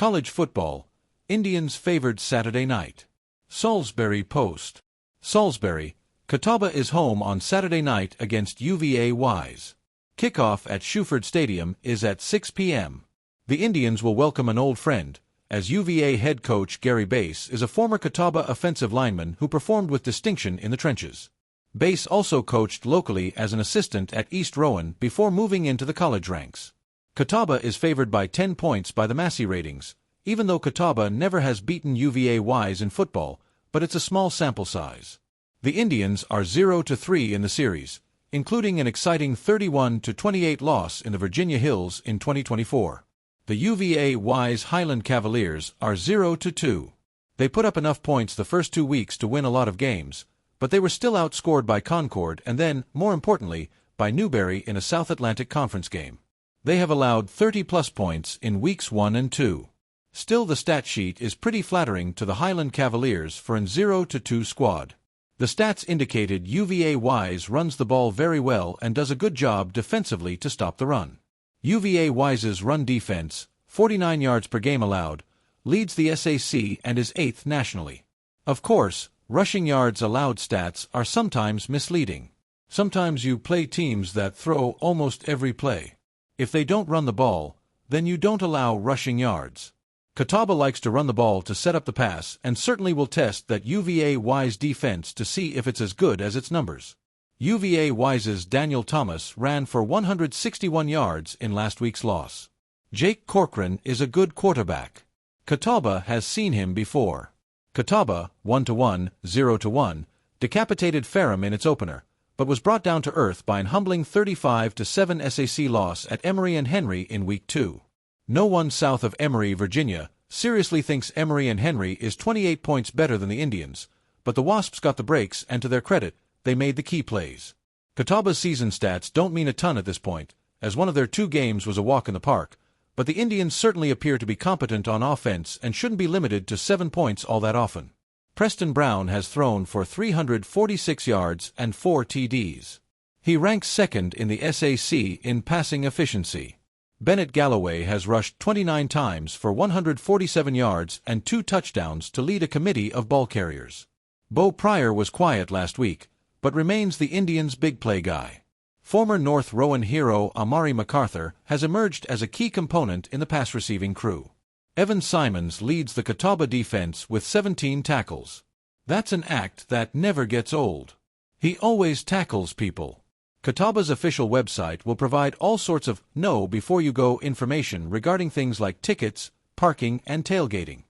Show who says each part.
Speaker 1: College football, Indians favored Saturday night. Salisbury Post. Salisbury, Catawba is home on Saturday night against UVA Wise. Kickoff at Shuford Stadium is at 6 p.m. The Indians will welcome an old friend, as UVA head coach Gary Bass is a former Catawba offensive lineman who performed with distinction in the trenches. Bass also coached locally as an assistant at East Rowan before moving into the college ranks. Catawba is favored by 10 points by the Massey Ratings, even though Catawba never has beaten UVA Wise in football, but it's a small sample size. The Indians are 0-3 in the series, including an exciting 31-28 loss in the Virginia Hills in 2024. The UVA Wise Highland Cavaliers are 0-2. They put up enough points the first 2 weeks to win a lot of games, but they were still outscored by Concord and then, more importantly, by Newberry in a South Atlantic Conference game. They have allowed 30-plus points in weeks 1 and 2. Still, the stat sheet is pretty flattering to the Highland Cavaliers for an 0-2 squad. The stats indicated UVA Wise runs the ball very well and does a good job defensively to stop the run. UVA Wise's run defense, 49 yards per game allowed, leads the SAC and is 8th nationally. Of course, rushing yards allowed stats are sometimes misleading. Sometimes you play teams that throw almost every play. If they don't run the ball, then you don't allow rushing yards. Catawba likes to run the ball to set up the pass and certainly will test that UVA Wise defense to see if it's as good as its numbers. UVA Wise's Daniel Thomas ran for 161 yards in last week's loss. Jake Corcoran is a good quarterback. Catawba has seen him before. Catawba, 1-1, 0-1, decapitated Ferrum in its opener, but was brought down to earth by an humbling 35-7 SAC loss at Emory and Henry in Week 2. No one south of Emory, Virginia, seriously thinks Emory and Henry is 28 points better than the Indians, but the Wasps got the breaks and to their credit, they made the key plays. Catawba's season stats don't mean a ton at this point, as one of their 2 games was a walk in the park, but the Indians certainly appear to be competent on offense and shouldn't be limited to 7 points all that often. Preston Brown has thrown for 346 yards and 4 TDs. He ranks 2nd in the SAC in passing efficiency. Bennett Galloway has rushed 29 times for 147 yards and 2 touchdowns to lead a committee of ball carriers. Bo Pryor was quiet last week, but remains the Indians' big play guy. Former North Rowan hero Amari MacArthur has emerged as a key component in the pass-receiving crew. Evan Simons leads the Catawba defense with 17 tackles. That's an act that never gets old. He always tackles people. Catawba's official website will provide all sorts of know-before-you-go information regarding things like tickets, parking, and tailgating.